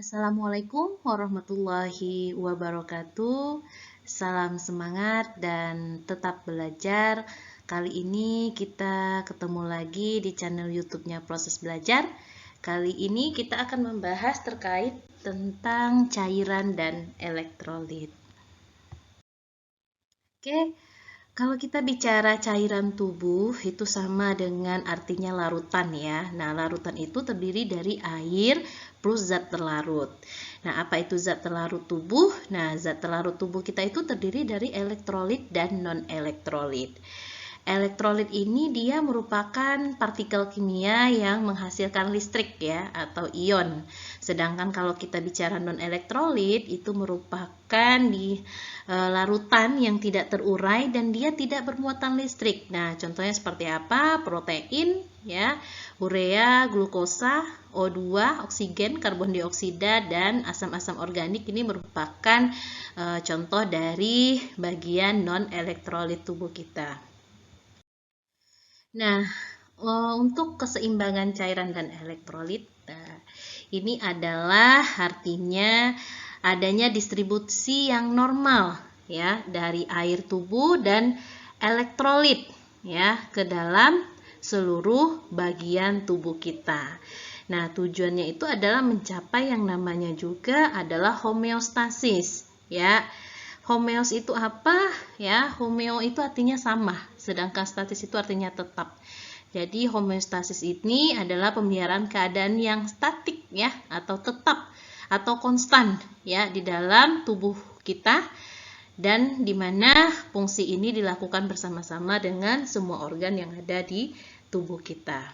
Assalamualaikum warahmatullahi wabarakatuh. Salam semangat dan tetap belajar. Kali ini kita ketemu lagi di channel YouTube-nya Proses Belajar. Kali ini kita akan membahas terkait tentang cairan dan elektrolit. Oke. Kalau kita bicara cairan tubuh, itu sama dengan artinya larutan ya. Nah, larutan itu terdiri dari air plus zat terlarut. Nah, apa itu zat terlarut tubuh? Nah, zat terlarut tubuh kita itu terdiri dari elektrolit dan non-elektrolit. Elektrolit ini dia merupakan partikel kimia yang menghasilkan listrik ya atau ion. Sedangkan kalau kita bicara non-elektrolit itu merupakan larutan yang tidak terurai dan dia tidak bermuatan listrik. Nah, contohnya seperti apa? Protein ya, urea, glukosa, O2, oksigen, karbon dioksida dan asam-asam organik ini merupakan contoh dari bagian non-elektrolit tubuh kita. Nah, untuk keseimbangan cairan dan elektrolit, ini adalah artinya adanya distribusi yang normal ya dari air tubuh dan elektrolit ya ke dalam seluruh bagian tubuh kita. Nah, tujuannya itu adalah mencapai yang namanya juga adalah homeostasis ya. Homeos itu apa? Ya, homeo itu artinya sama, sedangkan statis itu artinya tetap. Jadi homeostasis ini adalah pemeliharaan keadaan yang statik ya atau tetap atau konstan ya di dalam tubuh kita dan di mana fungsi ini dilakukan bersama-sama dengan semua organ yang ada di tubuh kita.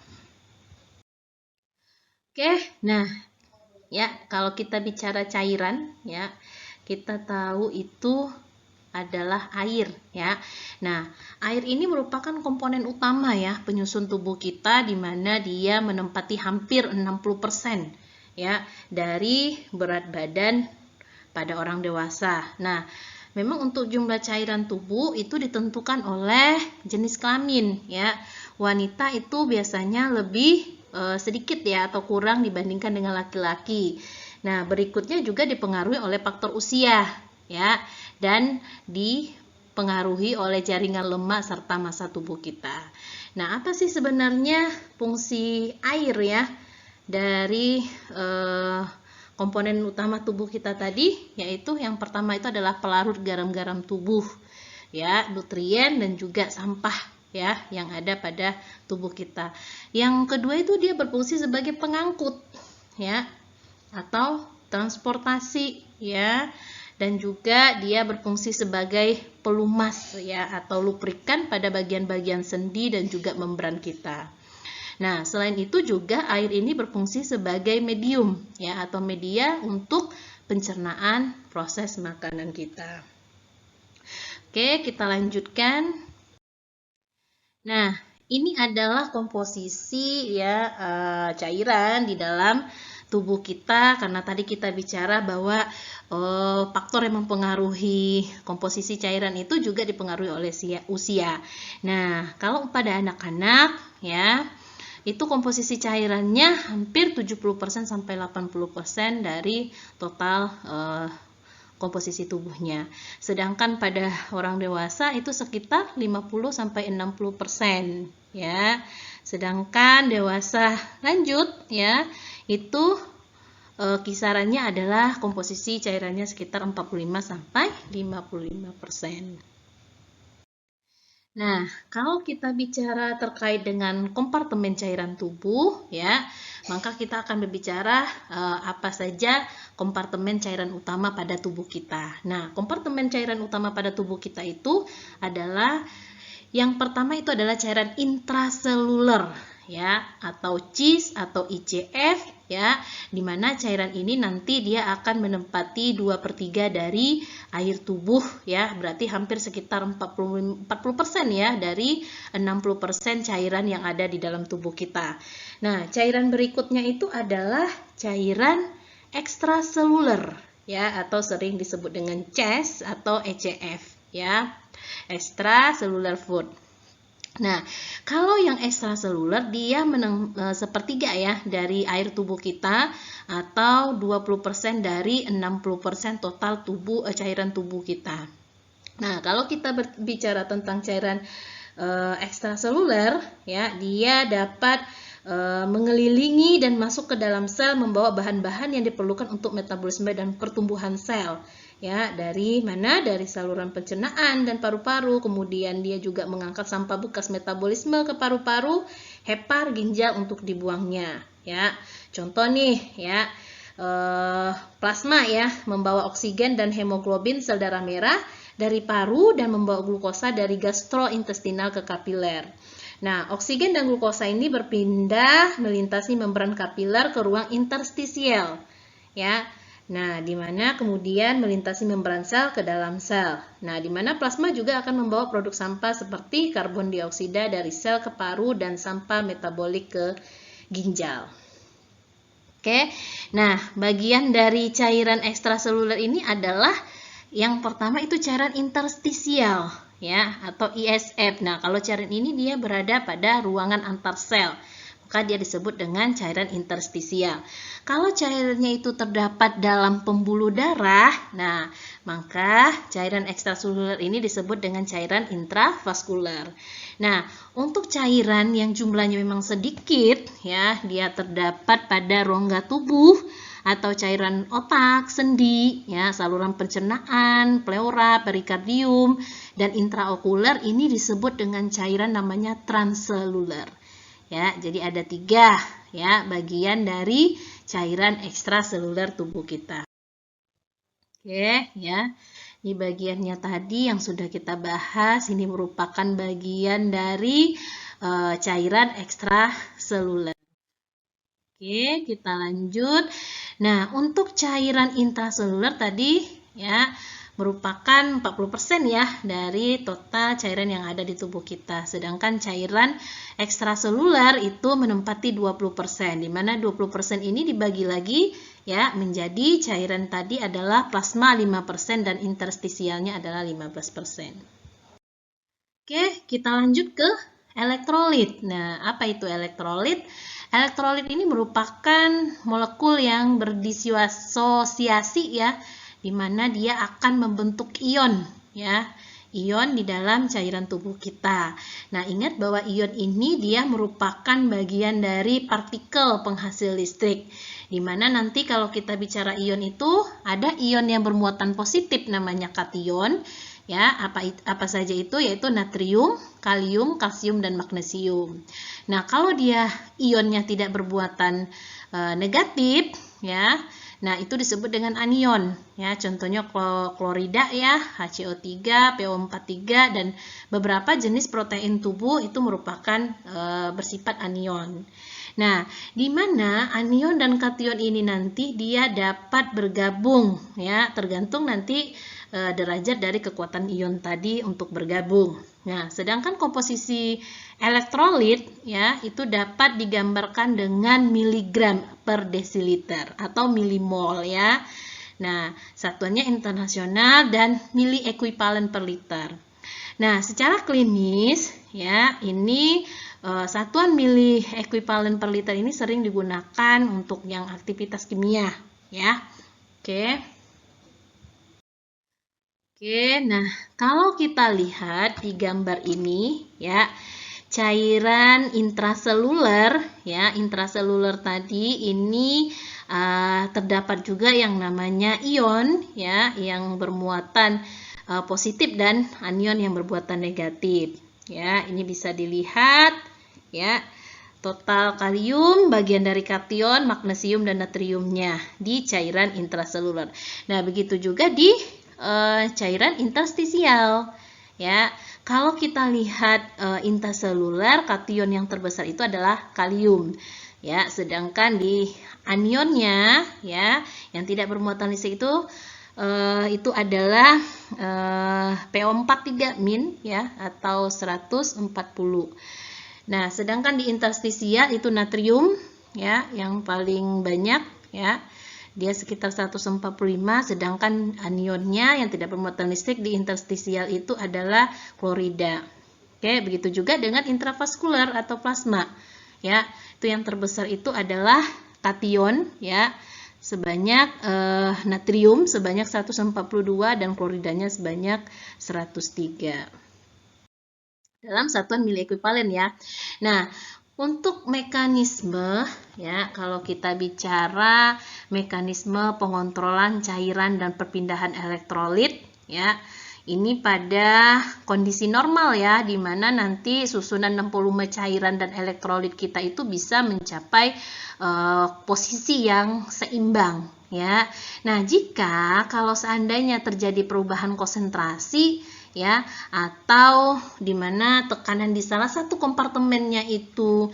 Oke, nah ya kalau kita bicara cairan ya kita tahu itu adalah air ya. Nah, air ini merupakan komponen utama ya penyusun tubuh kita di mana dia menempati hampir 60% ya dari berat badan pada orang dewasa. Nah, memang untuk jumlah cairan tubuh itu ditentukan oleh jenis kelamin ya. Wanita itu biasanya lebih sedikit ya atau kurang dibandingkan dengan laki-laki. Nah, berikutnya juga dipengaruhi oleh faktor usia ya dan dipengaruhi oleh jaringan lemak serta massa tubuh kita. Nah, apa sih sebenarnya fungsi air ya dari komponen utama tubuh kita tadi? Yaitu yang pertama itu adalah pelarut garam-garam tubuh ya, nutrien dan juga sampah ya yang ada pada tubuh kita. Yang kedua itu dia berfungsi sebagai pengangkut ya atau transportasi ya, dan juga dia berfungsi sebagai pelumas ya atau lubrikan pada bagian-bagian sendi dan juga membran kita. Nah, selain itu juga air ini berfungsi sebagai medium ya atau media untuk pencernaan proses makanan kita. Oke, kita lanjutkan. Nah, ini adalah komposisi ya cairan di dalam tubuh kita karena tadi kita bicara bahwa faktor yang mempengaruhi komposisi cairan itu juga dipengaruhi oleh usia. Nah, kalau pada anak-anak ya itu komposisi cairannya hampir 70% sampai 80% dari total komposisi tubuhnya. Sedangkan pada orang dewasa itu sekitar 50 sampai 60% ya. Sedangkan dewasa lanjut ya, itu kisarannya adalah komposisi cairannya sekitar 45 sampai 55%. Nah, kalau kita bicara terkait dengan kompartemen cairan tubuh ya, maka kita akan berbicara apa saja kompartemen cairan utama pada tubuh kita. Nah, kompartemen cairan utama pada tubuh kita itu adalah yang pertama itu adalah cairan intraseluler ya atau CIS atau ICF ya, dimana cairan ini nanti dia akan menempati 2/3 dari air tubuh ya, berarti hampir sekitar 40% ya dari 60% cairan yang ada di dalam tubuh kita. Nah, cairan berikutnya itu adalah cairan ekstraseluler ya atau sering disebut dengan CES atau ECF ya, extracellular food. Nah, kalau yang ekstraseluler dia sepertiga ya dari air tubuh kita atau 20% dari 60% total cairan tubuh kita. Nah, kalau kita berbicara tentang cairan ekstraseluler ya, dia dapat mengelilingi dan masuk ke dalam sel membawa bahan-bahan yang diperlukan untuk metabolisme dan pertumbuhan sel. Ya, dari mana? Dari saluran pencernaan dan paru-paru. Kemudian dia juga mengangkat sampah bekas metabolisme ke paru-paru, hepar, ginjal untuk dibuangnya. Ya, contoh nih ya, plasma ya, membawa oksigen dan hemoglobin sel darah merah dari paru dan membawa glukosa dari gastrointestinal ke kapiler. Nah, oksigen dan glukosa ini berpindah melintasi membran kapiler ke ruang interstisial. Ya. Nah, di mana kemudian melintasi membran sel ke dalam sel. Nah, di mana plasma juga akan membawa produk sampah seperti karbon dioksida dari sel ke paru dan sampah metabolik ke ginjal. Oke. Nah, bagian dari cairan ekstraseluler ini adalah yang pertama itu cairan interstisial ya atau ISF. Nah, kalau cairan ini dia berada pada ruangan antar sel, maka dia disebut dengan cairan interstisial. Kalau cairannya itu terdapat dalam pembuluh darah, nah maka cairan ekstraseluler ini disebut dengan cairan intravaskuler. Nah, untuk cairan yang jumlahnya memang sedikit ya, dia terdapat pada rongga tubuh atau cairan otak, sendi, ya, saluran pencernaan, pleura, perikardium, dan intraokuler ini disebut dengan cairan namanya transseluler. Ya, jadi ada 3 ya bagian dari cairan ekstraseluler tubuh kita. Oke, ya. Di bagiannya tadi yang sudah kita bahas ini merupakan bagian dari cairan ekstraseluler. Oke, kita lanjut. Nah, untuk cairan intraseluler tadi ya merupakan 40% ya dari total cairan yang ada di tubuh kita. Sedangkan cairan ekstraseluler itu menempati 20%, di mana 20% ini dibagi lagi ya menjadi cairan tadi adalah plasma 5% dan interstisialnya adalah 15%. Oke, kita lanjut ke elektrolit. Nah, apa itu elektrolit? Elektrolit ini merupakan molekul yang berdisosiasi ya, di mana dia akan membentuk ion ya, ion di dalam cairan tubuh kita. Nah, ingat bahwa ion ini dia merupakan bagian dari partikel penghasil listrik, di mana nanti kalau kita bicara ion itu ada ion yang bermuatan positif namanya kation ya, apa saja itu, yaitu natrium, kalium, kalsium, dan magnesium. Nah, kalau dia ionnya tidak bermuatan negatif ya, nah itu disebut dengan anion ya, contohnya klorida ya, HCO3, PO43, dan beberapa jenis protein tubuh itu merupakan bersifat anion. Nah, di mana anion dan kation ini nanti dia dapat bergabung ya, tergantung nanti derajat dari kekuatan ion tadi untuk bergabung. Nah, sedangkan komposisi elektrolit ya itu dapat digambarkan dengan miligram per desiliter atau milimol ya. Nah, satuannya internasional dan mili ekuivalen per liter. Nah, secara klinis ya ini satuan mili ekuivalen per liter ini sering digunakan untuk yang aktivitas kimia ya. Oke. Oke, nah kalau kita lihat di gambar ini ya, cairan intraseluler ya, intraseluler tadi ini terdapat juga yang namanya ion ya, yang bermuatan positif dan anion yang bermuatan negatif. Ya, ini bisa dilihat ya. Total kalium, bagian dari kation, magnesium, dan natriumnya di cairan intraseluler. Nah, begitu juga di cairan interstisial ya. Kalau kita lihat intraseluler, kation yang terbesar itu adalah kalium ya, sedangkan di anionnya ya yang tidak bermuatan listrik itu adalah PO43 min ya atau 140. Nah, sedangkan di interstisial itu natrium ya yang paling banyak ya. Dia sekitar 145, sedangkan anionnya yang tidak bermuatan listrik di interstisial itu adalah klorida. Oke, begitu juga dengan intravaskular atau plasma. Ya, itu yang terbesar itu adalah kation ya, sebanyak natrium sebanyak 142 dan kloridanya sebanyak 103 dalam satuan mili ekuivalen ya. Nah, untuk mekanisme ya, kalau kita bicara mekanisme pengontrolan cairan dan perpindahan elektrolit ya, ini pada kondisi normal ya, di mana nanti susunan 6 volume cairan dan elektrolit kita itu bisa mencapai posisi yang seimbang ya. Nah, jika kalau seandainya terjadi perubahan konsentrasi ya, atau di mana tekanan di salah satu kompartemennya itu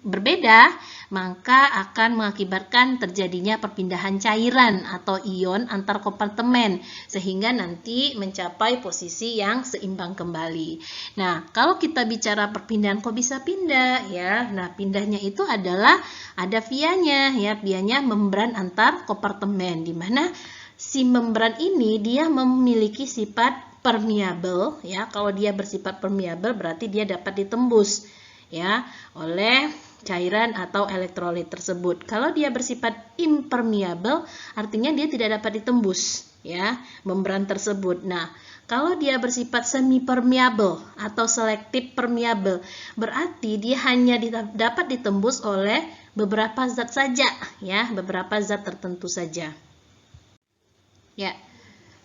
berbeda, maka akan mengakibatkan terjadinya perpindahan cairan atau ion antar kompartemen sehingga nanti mencapai posisi yang seimbang kembali. Nah, kalau kita bicara perpindahan kok bisa pindah ya. Nah, pindahnya itu adalah ada vianya ya, vianya membran antar kompartemen, di mana si membran ini dia memiliki sifat permeable ya. Kalau dia bersifat permeable berarti dia dapat ditembus ya oleh cairan atau elektrolit tersebut. Kalau dia bersifat impermeable artinya dia tidak dapat ditembus ya membran tersebut. Nah, kalau dia bersifat semi permeable atau selektif permeable berarti dia hanya dapat ditembus oleh beberapa zat saja ya, beberapa zat tertentu saja. Ya,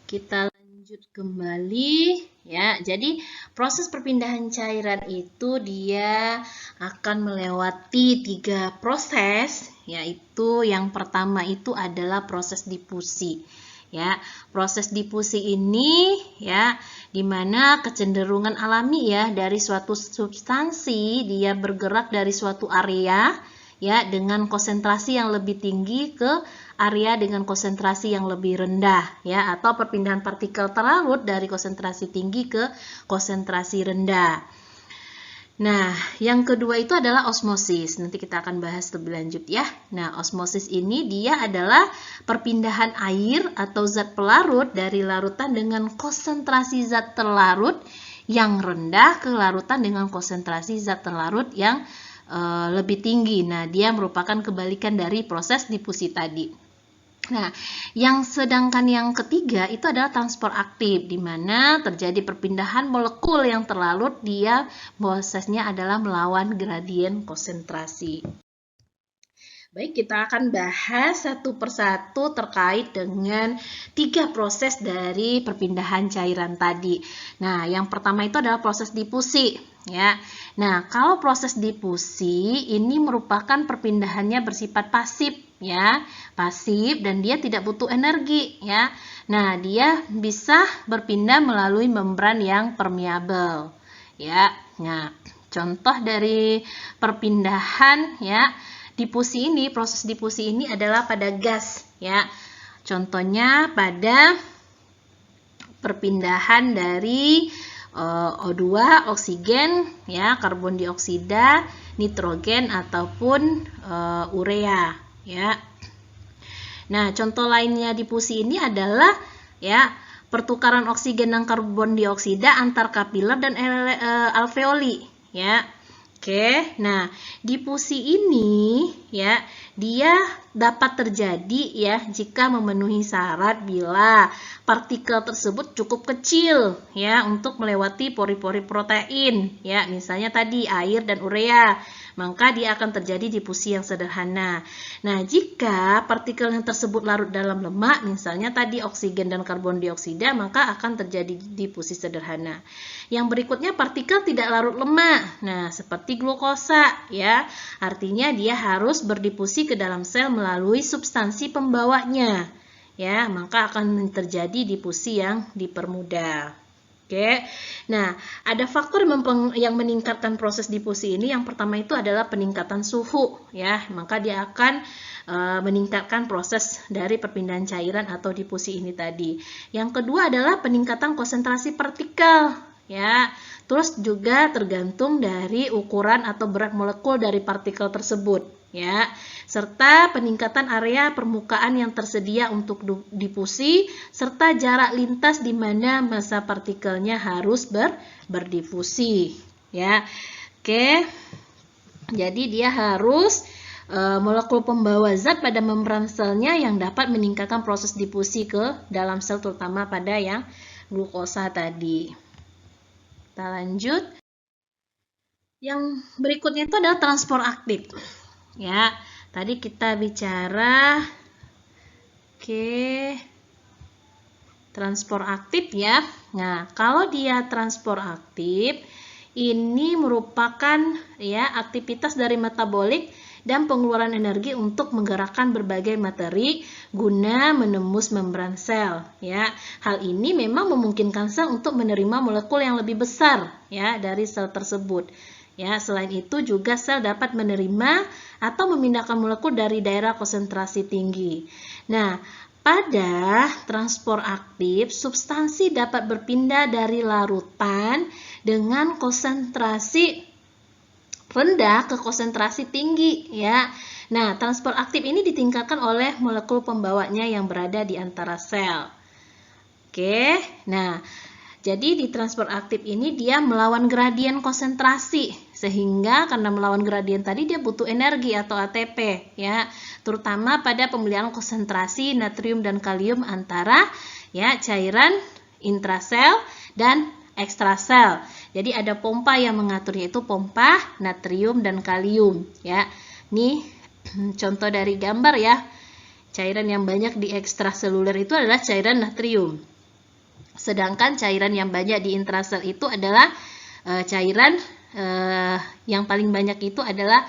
kita lanjut kembali ya. Jadi proses perpindahan cairan itu dia akan melewati 3 proses, yaitu yang pertama itu adalah proses difusi. Ya, proses difusi ini ya, dimana kecenderungan alami ya dari suatu substansi dia bergerak dari suatu area ya dengan konsentrasi yang lebih tinggi ke area dengan konsentrasi yang lebih rendah ya, atau perpindahan partikel terlarut dari konsentrasi tinggi ke konsentrasi rendah. Nah, yang kedua itu adalah osmosis. Nanti kita akan bahas lebih lanjut ya. Nah, osmosis ini dia adalah perpindahan air atau zat pelarut dari larutan dengan konsentrasi zat terlarut yang rendah ke larutan dengan konsentrasi zat terlarut yang lebih tinggi. Nah, dia merupakan kebalikan dari proses difusi tadi. Nah, sedangkan yang ketiga itu adalah transport aktif, di mana terjadi perpindahan molekul yang terlarut, dia prosesnya adalah melawan gradien konsentrasi. Baik, kita akan bahas satu persatu terkait dengan 3 proses dari perpindahan cairan tadi. Nah, yang pertama itu adalah proses difusi ya. Nah, kalau proses difusi ini merupakan perpindahannya bersifat pasif ya, pasif dan dia tidak butuh energi ya. Nah, dia bisa berpindah melalui membran yang permeable ya. Nah, contoh dari perpindahan ya difusi ini, proses difusi ini adalah pada gas ya. Contohnya pada perpindahan dari O2, oksigen ya, karbon dioksida, nitrogen ataupun urea ya. Nah, contoh lainnya difusi ini adalah ya pertukaran oksigen dan karbon dioksida antar kapiler dan alveoli ya. Oke, nah difusi ini ya dia dapat terjadi ya jika memenuhi syarat bila partikel tersebut cukup kecil ya untuk melewati pori-pori protein ya, misalnya tadi air dan urea, maka dia akan terjadi difusi yang sederhana. Nah, jika partikel yang tersebut larut dalam lemak, misalnya tadi oksigen dan karbon dioksida, maka akan terjadi difusi sederhana. Yang berikutnya partikel tidak larut lemak. Nah, seperti glukosa ya. Artinya dia harus berdifusi ke dalam sel melalui substansi pembawanya. Ya, maka akan terjadi difusi yang dipermudah. Oke. Nah, ada faktor yang meningkatkan proses difusi ini. Yang pertama itu adalah peningkatan suhu ya. Maka dia akan meningkatkan proses dari perpindahan cairan atau difusi ini tadi. Yang kedua adalah peningkatan konsentrasi partikel ya. Terus juga tergantung dari ukuran atau berat molekul dari partikel tersebut, ya. Serta peningkatan area permukaan yang tersedia untuk difusi serta jarak lintas di mana massa partikelnya harus berdifusi, ya. Oke. Jadi dia harus molekul pembawa zat pada membran selnya yang dapat meningkatkan proses difusi ke dalam sel, terutama pada yang glukosa tadi. Kita lanjut. Yang berikutnya itu adalah transport aktif. Ya, tadi kita bicara transport aktif ya. Nah, kalau dia transport aktif, ini merupakan ya aktivitas dari metabolik dan pengeluaran energi untuk menggerakkan berbagai materi guna menembus membran sel, ya. Hal ini memang memungkinkan sel untuk menerima molekul yang lebih besar ya dari sel tersebut. Ya, selain itu juga sel dapat menerima atau memindahkan molekul dari daerah konsentrasi tinggi. Nah, pada transport aktif, substansi dapat berpindah dari larutan dengan konsentrasi rendah ke konsentrasi tinggi, ya. Nah, transport aktif ini ditingkatkan oleh molekul pembawanya yang berada di antara sel. Oke, nah, jadi di transport aktif ini dia melawan gradien konsentrasi, sehingga karena melawan gradien tadi dia butuh energi atau ATP, ya, terutama pada pemilihan konsentrasi natrium dan kalium antara ya cairan intrasel dan ekstrasel. Jadi ada pompa yang mengaturnya, itu pompa natrium dan kalium, ya. Nih contoh dari gambar ya. Cairan yang banyak di ekstraseluler itu adalah cairan natrium. Sedangkan cairan yang banyak di intrasel itu adalah cairan yang paling banyak itu adalah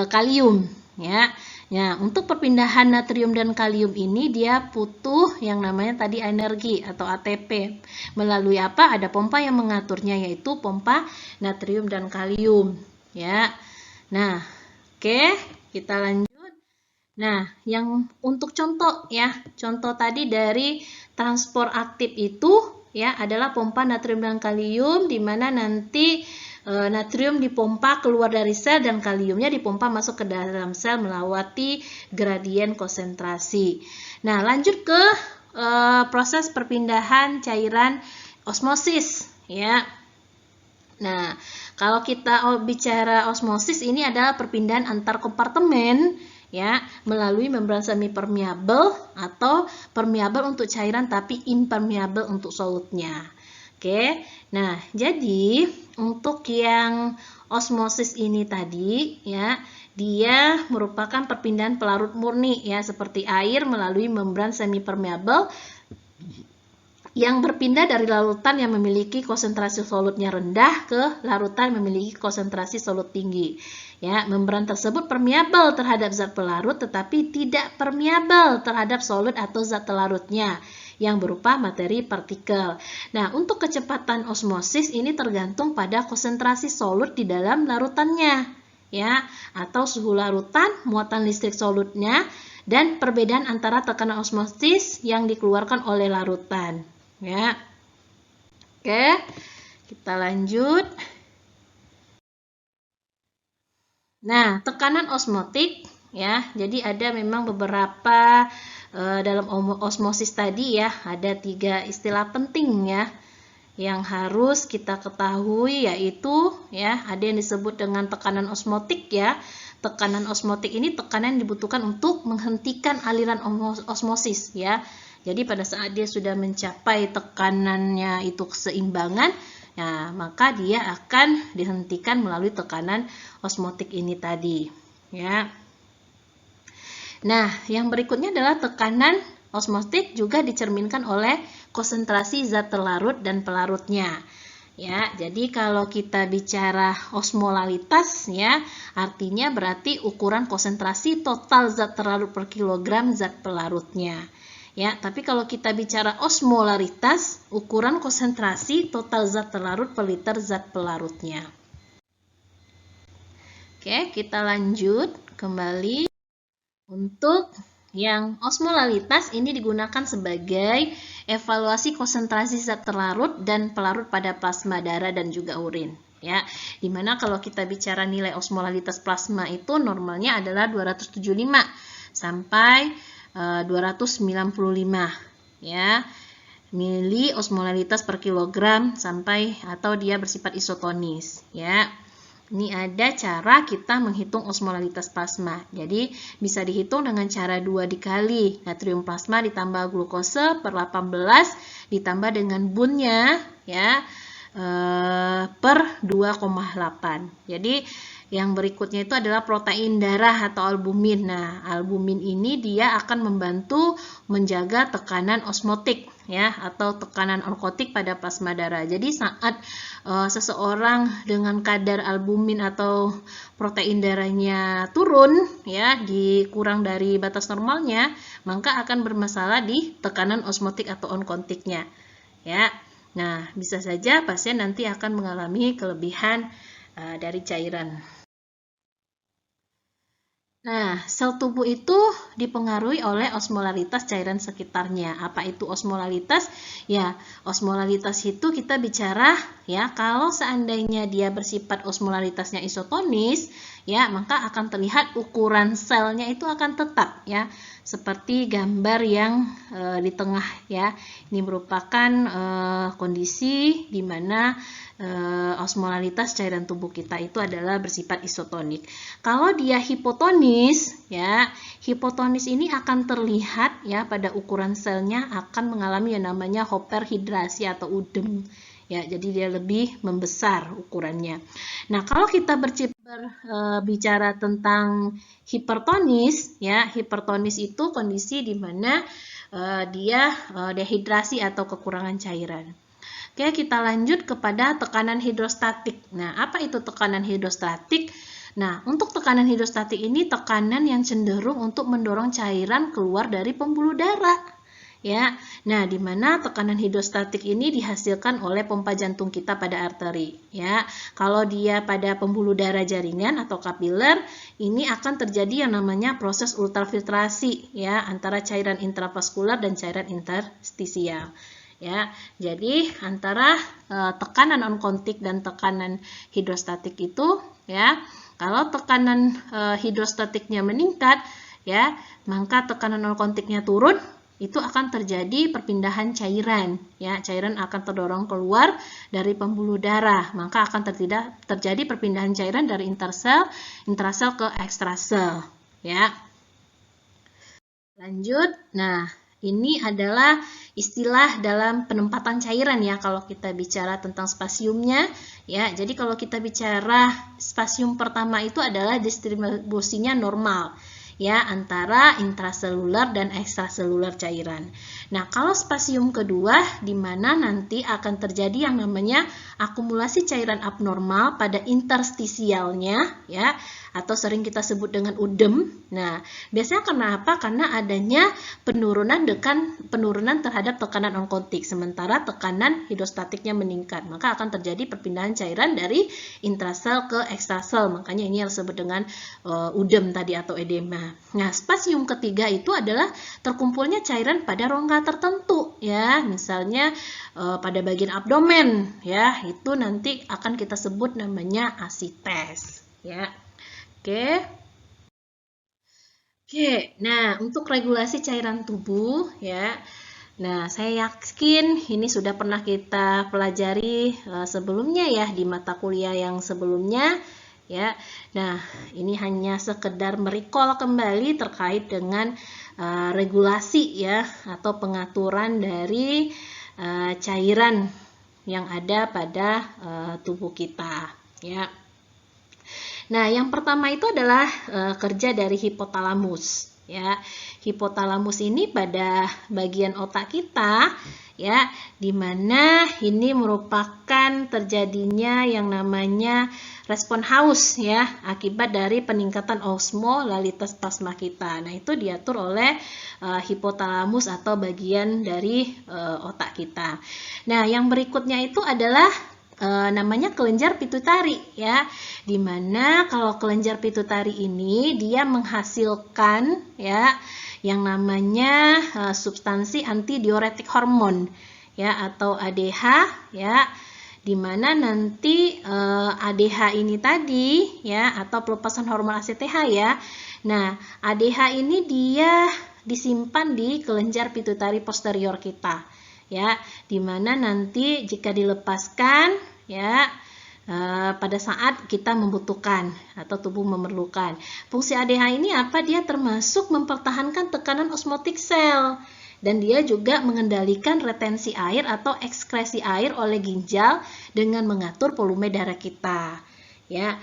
kalium, ya. Nah, untuk perpindahan natrium dan kalium ini dia butuh yang namanya tadi energi atau ATP. Melalui apa? Ada pompa yang mengaturnya, yaitu pompa natrium dan kalium, ya. Nah, oke, kita lanjut. Nah, yang untuk contoh ya, contoh tadi dari transport aktif itu ya adalah pompa natrium dan kalium, di mana nanti natrium dipompa keluar dari sel dan kaliumnya dipompa masuk ke dalam sel melewati gradien konsentrasi. Nah, lanjut ke proses perpindahan cairan osmosis, ya. Nah, kalau kita bicara osmosis, ini adalah perpindahan antar kompartemen ya melalui membran semi permeabel atau permeabel untuk cairan tapi impermeabel untuk solutnya. Oke, nah jadi untuk yang osmosis ini tadi ya, dia merupakan perpindahan pelarut murni ya seperti air melalui membran semi permeabel yang berpindah dari larutan yang memiliki konsentrasi solutnya rendah ke larutan yang memiliki konsentrasi solut tinggi. Ya, membran tersebut permeabel terhadap zat pelarut tetapi tidak permeabel terhadap solut atau zat telarutnya yang berupa materi partikel. Nah, untuk kecepatan osmosis ini tergantung pada konsentrasi solut di dalam larutannya, ya, atau suhu larutan, muatan listrik solutnya, dan perbedaan antara tekanan osmosis yang dikeluarkan oleh larutan, ya. Oke, kita lanjut. Nah, tekanan osmotik, ya, jadi ada memang beberapa dalam osmosis tadi ya, ada 3 istilah penting ya yang harus kita ketahui, yaitu ya ada yang disebut dengan tekanan osmotik ya. Tekanan osmotik ini tekanan yang dibutuhkan untuk menghentikan aliran osmosis ya. Jadi pada saat dia sudah mencapai tekanannya itu keseimbangan, ya maka dia akan dihentikan melalui tekanan osmotik ini tadi ya. Nah, yang berikutnya adalah tekanan osmotik juga dicerminkan oleh konsentrasi zat terlarut dan pelarutnya. Ya, jadi kalau kita bicara osmolalitas ya, artinya berarti ukuran konsentrasi total zat terlarut per kilogram zat pelarutnya. Ya, tapi kalau kita bicara osmolaritas, ukuran konsentrasi total zat terlarut per liter zat pelarutnya. Oke, kita lanjut kembali. Untuk Yang osmolalitas ini digunakan sebagai evaluasi konsentrasi zat terlarut dan pelarut pada plasma darah dan juga urin. Ya, dimana kalau kita bicara nilai osmolalitas plasma itu normalnya adalah 275 sampai 295 ya mili osmolalitas per kilogram sampai atau dia bersifat isotonis ya. Ini ada cara kita menghitung osmolalitas plasma. Jadi bisa dihitung dengan cara 2 dikali natrium plasma ditambah glukose per 18 ditambah dengan bunnya ya per 2,8. Jadi yang berikutnya itu adalah protein darah atau albumin. Nah, albumin ini dia akan membantu menjaga tekanan osmotik ya atau tekanan onkotik pada plasma darah. Jadi saat seseorang dengan kadar albumin atau protein darahnya turun ya dikurang dari batas normalnya, maka akan bermasalah di tekanan osmotik atau onkotiknya. Ya. Nah, bisa saja pasien nanti akan mengalami kelebihan dari cairan. Nah, sel tubuh itu dipengaruhi oleh osmolalitas cairan sekitarnya. Apa itu osmolalitas? Ya, osmolalitas itu kita bicara ya, kalau seandainya dia bersifat osmolalitasnya isotonis, ya, maka akan terlihat ukuran selnya itu akan tetap ya. Seperti gambar yang di tengah ya. Ini merupakan kondisi di mana osmolalitas cairan tubuh kita itu adalah bersifat isotonik. Kalau dia hipotonis, ya, hipotonis ini akan terlihat ya pada ukuran selnya akan mengalami yang namanya hyperhidrasi atau udem. Ya, jadi dia lebih membesar ukurannya. Nah, kalau kita berbicara tentang hipertonis, ya, hipertonis itu kondisi di mana dia dehidrasi atau kekurangan cairan. Oke, kita lanjut kepada tekanan hidrostatik. Nah, apa itu tekanan hidrostatik? Nah, untuk tekanan hidrostatik ini tekanan yang cenderung untuk mendorong cairan keluar dari pembuluh darah. Ya, nah di mana tekanan hidrostatik ini dihasilkan oleh pompa jantung kita pada arteri. Ya, kalau dia pada pembuluh darah jaringan atau kapiler, ini akan terjadi yang namanya proses ultrafiltrasi ya antara cairan intravaskular dan cairan interstisial. Ya, jadi antara tekanan onkontik dan tekanan hidrostatik itu ya, kalau tekanan hidrostatiknya meningkat ya, maka tekanan onkontiknya turun, itu akan terjadi perpindahan cairan ya, cairan akan terdorong keluar dari pembuluh darah, maka akan terjadi perpindahan cairan dari intrasel ke ekstrasel ya. Lanjut, nah ini adalah istilah dalam penempatan cairan ya kalau kita bicara tentang spasiumnya ya. Jadi kalau kita bicara spasium pertama itu adalah distribusinya normal ya antara intraseluler dan ekstraseluler cairan. Nah, kalau spasium kedua di mana nanti akan terjadi yang namanya akumulasi cairan abnormal pada interstisialnya ya, atau sering kita sebut dengan udem. Nah, biasanya karena apa? Karena adanya penurunan terhadap tekanan onkotik, sementara tekanan hidrostatiknya meningkat. Maka akan terjadi perpindahan cairan dari intrasel ke ekstrasel. Makanya ini yang disebut dengan udem tadi atau edema. Nah, spasium ketiga itu adalah terkumpulnya cairan pada rongga tertentu ya. Misalnya pada bagian abdomen ya, itu nanti akan kita sebut namanya asites ya. Oke. Nah untuk regulasi cairan tubuh ya. Nah, saya yakin ini sudah pernah kita pelajari sebelumnya ya di mata kuliah yang sebelumnya ya. Nah, ini hanya sekedar merecall kembali terkait dengan regulasi ya atau pengaturan dari cairan yang ada pada tubuh kita ya. Nah, yang pertama itu adalah kerja dari hipotalamus ya. Hipotalamus ini pada bagian otak kita ya, di mana ini merupakan terjadinya yang namanya respon haus ya akibat dari peningkatan osmolalitas plasma kita. Nah, itu diatur oleh hipotalamus atau bagian dari otak kita. Nah, yang berikutnya itu adalah namanya kelenjar pitutari ya, dimana kalau kelenjar pitutari ini dia menghasilkan ya yang namanya substansi antidiuretik hormon ya, atau ADH ya, di mana nanti ADH ini tadi ya, atau pelepasan hormon ACTH ya. Nah, ADH ini dia disimpan di kelenjar pituitari posterior kita ya, di mana nanti jika dilepaskan ya pada saat kita membutuhkan atau tubuh memerlukan. Fungsi ADH ini apa? Dia termasuk mempertahankan tekanan osmotik sel, dan dia juga mengendalikan retensi air atau ekskresi air oleh ginjal dengan mengatur volume darah kita. Ya.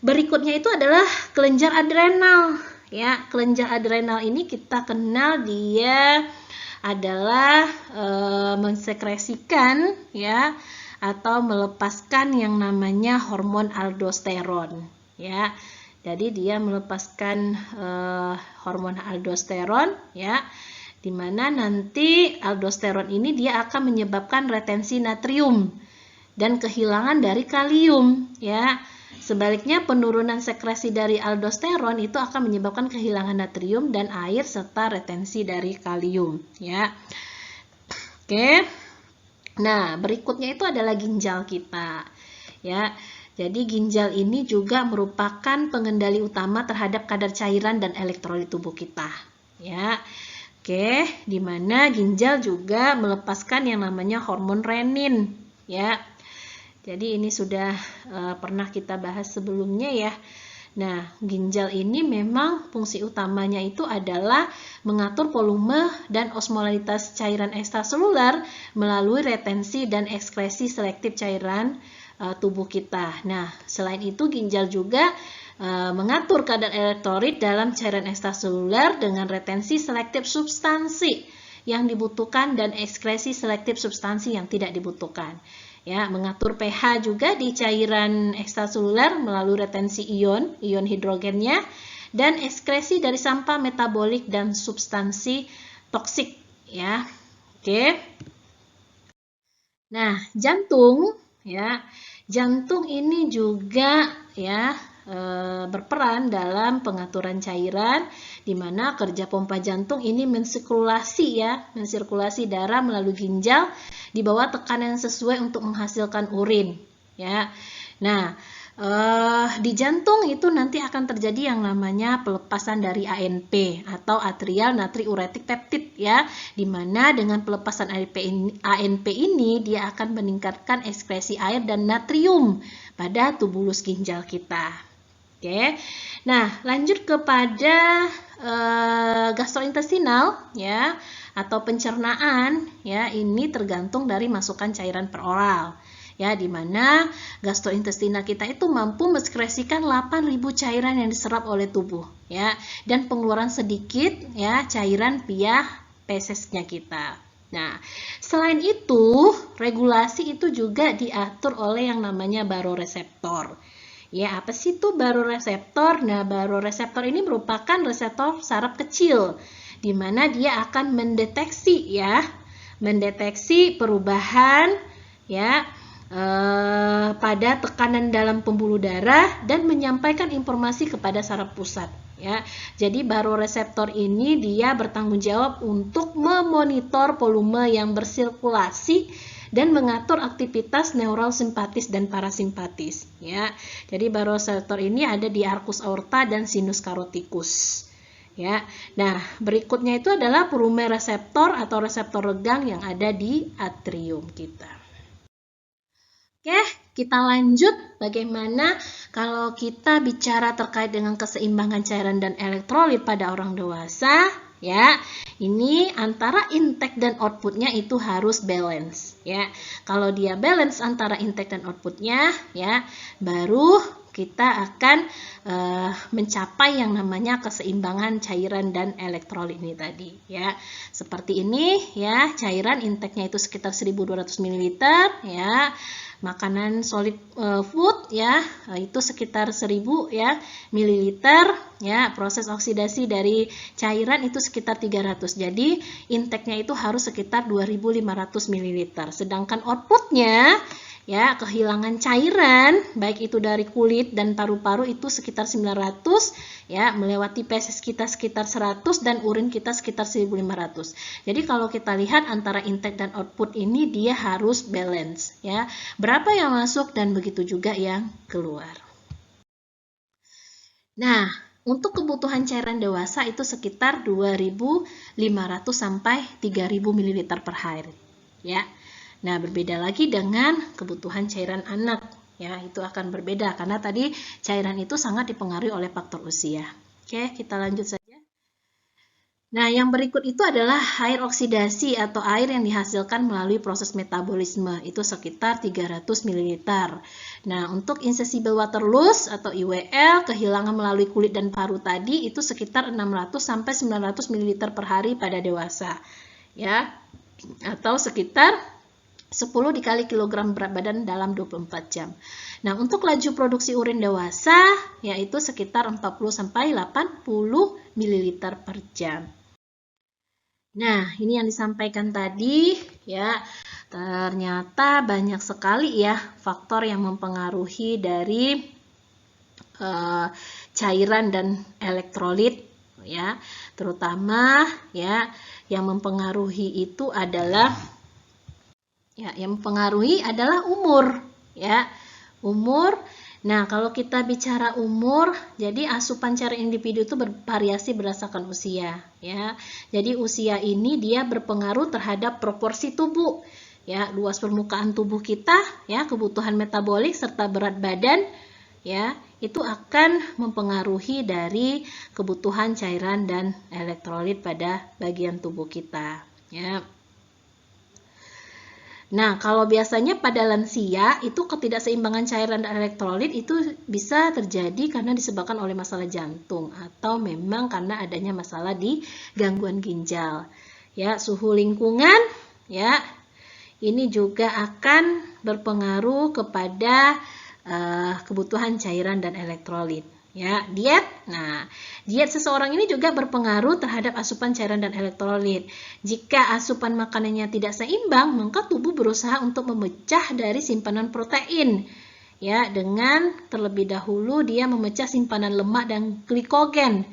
Berikutnya itu adalah kelenjar adrenal. Ya, kelenjar adrenal ini kita kenal dia adalah mensekresikan ya, atau melepaskan yang namanya hormon aldosteron ya. Jadi dia melepaskan hormon aldosteron ya, dimana nanti aldosteron ini dia akan menyebabkan retensi natrium dan kehilangan dari kalium ya. Sebaliknya penurunan sekresi dari aldosteron itu akan menyebabkan kehilangan natrium dan air serta retensi dari kalium ya. Oke. Nah, berikutnya itu adalah ginjal kita ya. Jadi ginjal ini juga merupakan pengendali utama terhadap kadar cairan dan elektrolit tubuh kita ya. Oke, di mana ginjal juga melepaskan yang namanya hormon renin ya. Jadi ini sudah pernah kita bahas sebelumnya ya. Nah, ginjal ini memang fungsi utamanya itu adalah mengatur volume dan osmolaritas cairan ekstraseluler melalui retensi dan ekskresi selektif cairan tubuh kita. Nah, selain itu ginjal juga mengatur kadar elektrolit dalam cairan ekstraseluler dengan retensi selektif substansi yang dibutuhkan dan ekskresi selektif substansi yang tidak dibutuhkan. Ya, mengatur pH juga di cairan ekstraseluler melalui retensi ion hidrogennya, dan ekskresi dari sampah metabolik dan substansi toksik ya. Oke. Nah, jantung ya. Jantung ini juga ya berperan dalam pengaturan cairan, di mana kerja pompa jantung ini mensirkulasi darah melalui ginjal di bawah tekanan yang sesuai untuk menghasilkan urin ya. Nah, di jantung itu nanti akan terjadi yang namanya pelepasan dari ANP atau atrial natriuretic peptide ya, di mana dengan pelepasan ANP ini dia akan meningkatkan ekskresi air dan natrium pada tubulus ginjal kita. Oke. Nah, lanjut kepada gastrointestinal ya, atau pencernaan ya. Ini tergantung dari masukan cairan peroral ya, di mana gastrointestinal kita itu mampu mensekresikan 8.000 cairan yang diserap oleh tubuh ya, dan pengeluaran sedikit ya cairan via fesesnya kita. Nah, selain itu regulasi itu juga diatur oleh yang namanya baroreseptor. Ya, apa sih itu baroreseptor? Nah, baroreseptor ini merupakan reseptor saraf kecil, di mana dia akan mendeteksi perubahan ya pada tekanan dalam pembuluh darah dan menyampaikan informasi kepada saraf pusat ya. Jadi baroreseptor ini dia bertanggung jawab untuk memonitor volume yang bersirkulasi dan mengatur aktivitas neural simpatis dan parasimpatis ya. Jadi baroreseptor ini ada di arcus aorta dan sinus caroticus ya. Nah, berikutnya itu adalah perumereseptor atau reseptor regang yang ada di atrium kita. Oke, kita lanjut bagaimana kalau kita bicara terkait dengan keseimbangan cairan dan elektrolit pada orang dewasa ya. Ini antara intake dan outputnya itu harus balance ya. Kalau dia balance antara intake dan outputnya ya, baru kita akan mencapai yang namanya keseimbangan cairan dan elektrolit ini tadi ya. Seperti ini ya, cairan intake-nya itu sekitar 1.200 ml ya. Makanan solid food ya, itu sekitar 1.000 ya mililiter ya. Proses oksidasi dari cairan itu sekitar 300. Jadi intake-nya itu harus sekitar 2.500 ml. Sedangkan outputnya ya, kehilangan cairan baik itu dari kulit dan paru-paru itu sekitar 900, ya, melewati feses kita sekitar 100 dan urin kita sekitar 1500. Jadi kalau kita lihat antara intake dan output ini dia harus balance, ya. Berapa yang masuk dan begitu juga yang keluar. Nah, untuk kebutuhan cairan dewasa itu sekitar 2.500 sampai 3.000 ml per hari, ya. Nah, berbeda lagi dengan kebutuhan cairan anak, ya, itu akan berbeda karena tadi cairan itu sangat dipengaruhi oleh faktor usia. Oke, kita lanjut saja. Nah, yang berikut itu adalah air oksidasi atau air yang dihasilkan melalui proses metabolisme, itu sekitar 300 ml. Nah, untuk insoluble water loss atau IWL, kehilangan melalui kulit dan paru tadi, itu sekitar 600 sampai 900 ml per hari pada dewasa, ya, atau sekitar 10 dikali kilogram berat badan dalam 24 jam. Nah, untuk laju produksi urin dewasa, yaitu sekitar 40 sampai 80 ml per jam. Nah, ini yang disampaikan tadi, ya, ternyata banyak sekali ya faktor yang mempengaruhi dari cairan dan elektrolit, ya, terutama ya yang mempengaruhi itu adalah umur, ya, umur. Nah, kalau kita bicara umur, jadi asupan cairan individu itu bervariasi berdasarkan usia, ya. Jadi usia ini dia berpengaruh terhadap proporsi tubuh, ya, luas permukaan tubuh kita, ya, kebutuhan metabolik serta berat badan, ya, itu akan mempengaruhi dari kebutuhan cairan dan elektrolit pada bagian tubuh kita, ya. Nah, kalau biasanya pada lansia itu ketidakseimbangan cairan dan elektrolit itu bisa terjadi karena disebabkan oleh masalah jantung atau memang karena adanya masalah di gangguan ginjal. Ya, suhu lingkungan, ya, ini juga akan berpengaruh kepada kebutuhan cairan dan elektrolit. Ya, diet. Nah, diet seseorang ini juga berpengaruh terhadap asupan cairan dan elektrolit. Jika asupan makanannya tidak seimbang, maka tubuh berusaha untuk memecah dari simpanan protein. Ya, dengan terlebih dahulu dia memecah simpanan lemak dan glikogen.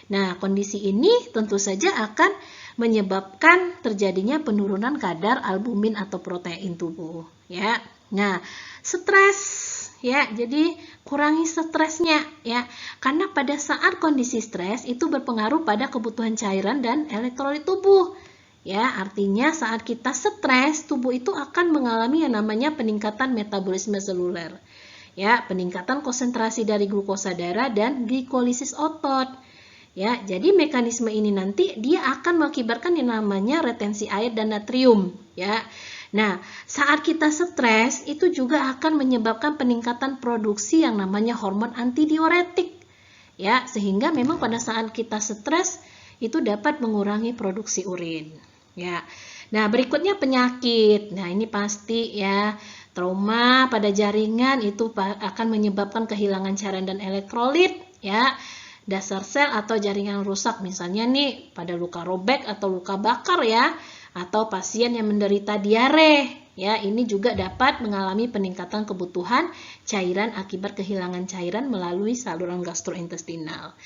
Nah, kondisi ini tentu saja akan menyebabkan terjadinya penurunan kadar albumin atau protein tubuh, ya. Nah, stres, ya, jadi kurangi stresnya, ya, karena pada saat kondisi stres itu berpengaruh pada kebutuhan cairan dan elektrolit tubuh, ya. Artinya saat kita stres, tubuh itu akan mengalami yang namanya peningkatan metabolisme seluler, ya, peningkatan konsentrasi dari glukosa darah dan glikolisis otot, ya. Jadi mekanisme ini nanti dia akan mengakibatkan yang namanya retensi air dan natrium, ya. Nah, saat kita stres itu juga akan menyebabkan peningkatan produksi yang namanya hormon antidiuretik, ya, sehingga memang pada saat kita stres itu dapat mengurangi produksi urin, ya. Nah, berikutnya penyakit. Nah, ini pasti ya, trauma pada jaringan itu akan menyebabkan kehilangan cairan dan elektrolit, ya. Dasar sel atau jaringan rusak, misalnya nih pada luka robek atau luka bakar, ya, atau pasien yang menderita diare, ya, ini juga dapat mengalami peningkatan kebutuhan cairan akibat kehilangan cairan melalui saluran gastrointestinal.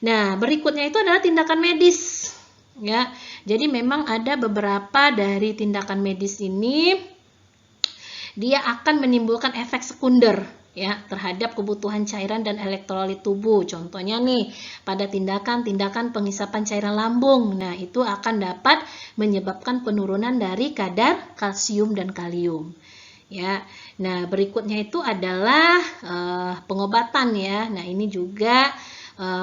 Nah, berikutnya itu adalah tindakan medis, ya. Jadi memang ada beberapa dari tindakan medis ini dia akan menimbulkan efek sekunder, ya, terhadap kebutuhan cairan dan elektrolit tubuh. Contohnya nih, pada tindakan pengisapan cairan lambung. Nah, itu akan dapat menyebabkan penurunan dari kadar kalsium dan kalium. Ya. Nah, berikutnya itu adalah pengobatan, ya. Nah, ini juga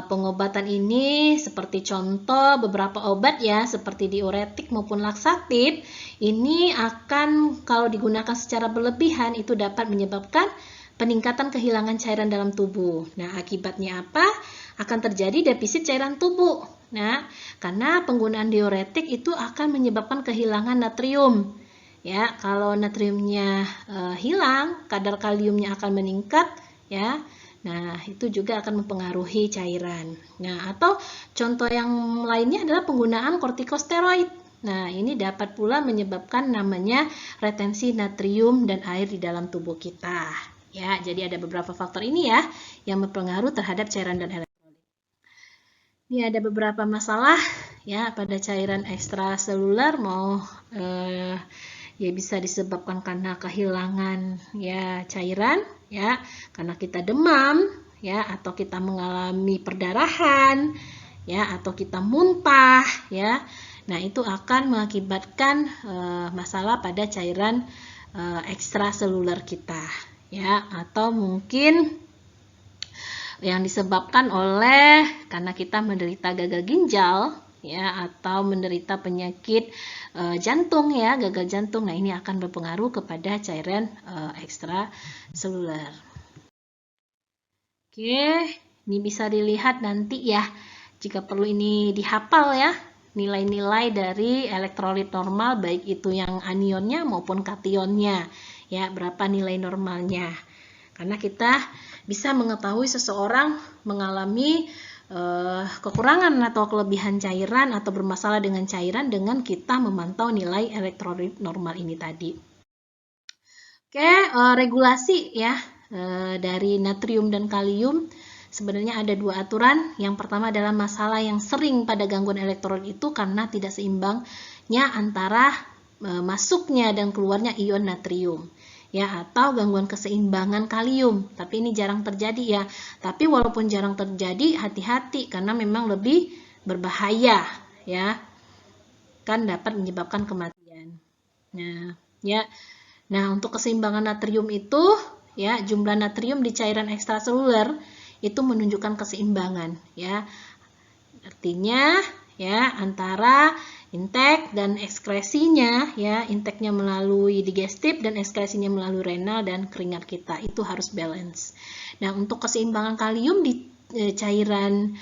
pengobatan ini seperti contoh beberapa obat, ya, seperti diuretik maupun laksatif. Ini akan kalau digunakan secara berlebihan itu dapat menyebabkan peningkatan kehilangan cairan dalam tubuh. Nah, akibatnya apa? Akan terjadi defisit cairan tubuh. Nah, karena penggunaan diuretik itu akan menyebabkan kehilangan natrium. Ya, kalau natriumnya hilang, kadar kaliumnya akan meningkat, ya. Nah, itu juga akan mempengaruhi cairan. Nah, atau contoh yang lainnya adalah penggunaan kortikosteroid. Nah, ini dapat pula menyebabkan namanya retensi natrium dan air di dalam tubuh kita. Ya, jadi ada beberapa faktor ini ya yang berpengaruh terhadap cairan dan elektrolit. Ini ada beberapa masalah ya pada cairan ekstraseluler, mau ya bisa disebabkan karena kehilangan ya cairan ya, karena kita demam ya, atau kita mengalami perdarahan ya, atau kita muntah ya. Nah, itu akan mengakibatkan masalah pada cairan ekstraseluler kita ya, atau mungkin yang disebabkan oleh karena kita menderita gagal ginjal ya, atau menderita penyakit jantung ya, gagal jantung. Nah, ini akan berpengaruh kepada cairan ekstraseluler. Oke, ini bisa dilihat nanti ya, jika perlu ini dihafal ya, nilai-nilai dari elektrolit normal, baik itu yang anionnya maupun kationnya ya, berapa nilai normalnya. Karena kita bisa mengetahui seseorang mengalami kekurangan atau kelebihan cairan atau bermasalah dengan cairan dengan kita memantau nilai elektrolit normal ini tadi. Oke, regulasi ya dari natrium dan kalium. Sebenarnya ada dua aturan. Yang pertama adalah masalah yang sering pada gangguan elektrolit itu karena tidak seimbangnya antara masuknya dan keluarnya ion natrium ya, atau gangguan keseimbangan kalium. Tapi ini jarang terjadi ya. Tapi walaupun jarang terjadi, hati-hati karena memang lebih berbahaya ya. Kan dapat menyebabkan kematian. Nah, ya. Nah, untuk keseimbangan natrium itu ya, jumlah natrium di cairan ekstraseluler itu menunjukkan keseimbangan ya. Artinya ya antara intake dan ekskresinya ya, intake-nya melalui digestif dan ekskresinya melalui renal dan keringat kita, itu harus balance. Nah, untuk keseimbangan kalium di cairan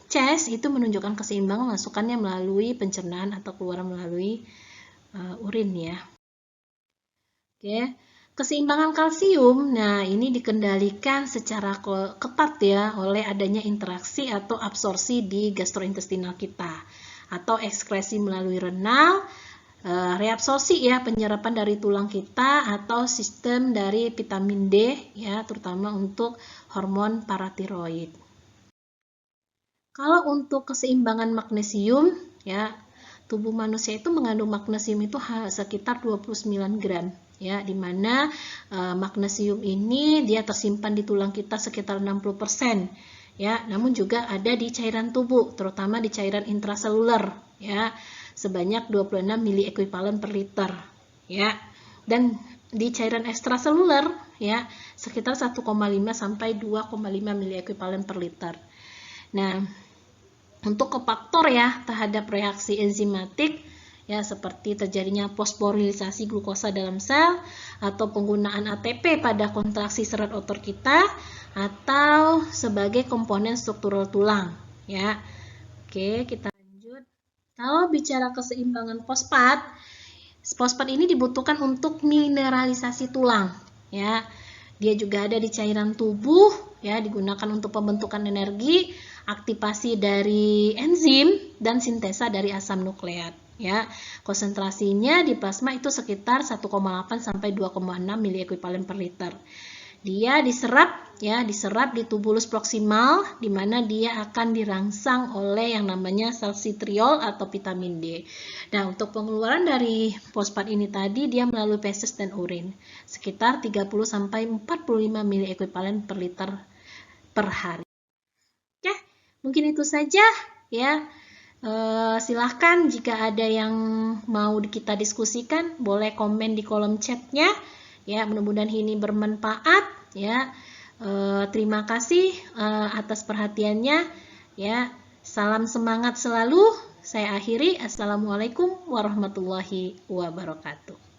chest itu menunjukkan keseimbangan masukannya melalui pencernaan atau keluar melalui urin ya. Oke. Keseimbangan kalsium, nah ini dikendalikan secara ketat ya oleh adanya interaksi atau absorpsi di gastrointestinal kita, atau ekskresi melalui renal, reabsorpsi ya, penyerapan dari tulang kita, atau sistem dari vitamin D ya, terutama untuk hormon paratiroid. Kalau untuk keseimbangan magnesium ya, tubuh manusia itu mengandung magnesium itu sekitar 29 gram. Ya, dimana magnesium ini dia tersimpan di tulang kita sekitar 60% ya, namun juga ada di cairan tubuh, terutama di cairan intraseluler ya, sebanyak 26 mili ekuivalen per liter ya, dan di cairan ekstraseluler ya sekitar 1,5 sampai 2,5 mili ekuivalen per liter. Nah, untuk faktor ya terhadap reaksi enzimatik ya, seperti terjadinya fosforilisasi glukosa dalam sel, atau penggunaan ATP pada kontraksi serat otot kita, atau sebagai komponen struktural tulang ya. Oke, kita lanjut. Kalau bicara keseimbangan fosfat, fosfat ini dibutuhkan untuk mineralisasi tulang ya. Dia juga ada di cairan tubuh ya, digunakan untuk pembentukan energi, aktivasi dari enzim, dan sintesa dari asam nukleat ya. Konsentrasinya di plasma itu sekitar 1,8 sampai 2,6 mili ekuivalen per liter. Dia diserap di tubulus proksimal, di mana dia akan dirangsang oleh yang namanya sel sitriol atau vitamin D. Nah, untuk pengeluaran dari fosfat ini tadi dia melalui feses dan urin sekitar 30 sampai 45 mili ekuivalen per liter per hari. Oke, mungkin itu saja ya. Silahkan jika ada yang mau kita diskusikan, boleh komen di kolom chatnya ya. Mudah-mudahan ini bermanfaat ya. Terima kasih atas perhatiannya ya. Salam semangat selalu. Saya akhiri. Assalamualaikum warahmatullahi wabarakatuh.